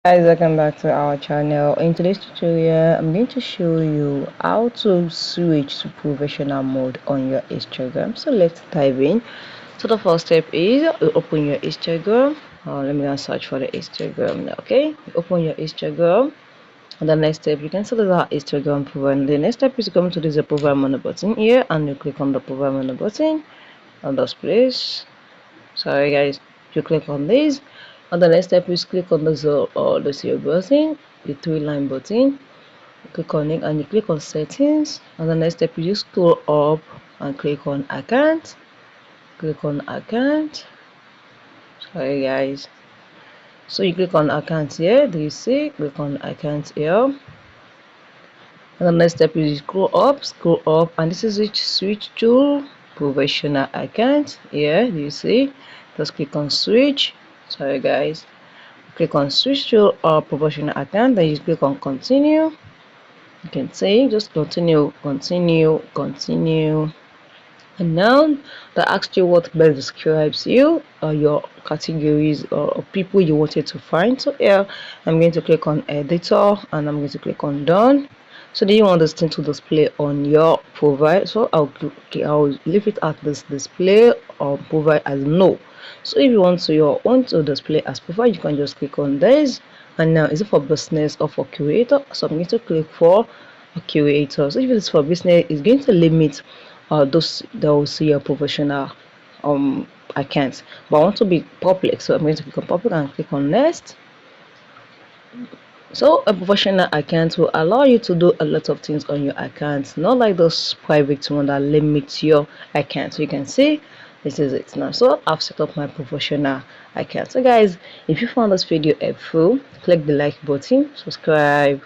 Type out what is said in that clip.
Guys, welcome back to our channel. In today's tutorial I'm going to show you how to switch to professional mode on your Instagram. So let's dive in. So the first step is you open your Instagram. Let me go search for the Instagram now. Okay, you open your Instagram, and the next step you can select our Instagram profile. The next step is to come to this profile menu button here, and you click on the profile menu button on this place. Sorry guys, you click on this, and the next step is click on the zero button, the three line button. Click on it and you click on settings, and the next step you just scroll up and click on account. Click on account. Sorry guys, so you click on account here. Do you see? Click on account here, and the next step is you scroll up, and this is it, switch to professional account here. Do you see? Just click on switch. Sorry guys, click on switch to professional account, then you click on continue. You can say just continue, and now that asks you what best describes you, or your categories, or people you wanted to find. So here I'm going to click on editor, and I'm going to click on done. So do you want this thing to display on your profile? So I'll leave it at this display or profile as no. So if you want to display as profile, you can just click on this. And now is it for business or for creator? So I'm going to click for a creator. So if it's for business, it's going to limit those that will see your professional accounts. But I want to be public, so I'm going to click on public and click on next. So a professional account will allow you to do a lot of things on your account, not like those private one that limits your account. So you can see this is it now. So I've set up my professional account. So guys, if you found this video helpful, click the like button, subscribe,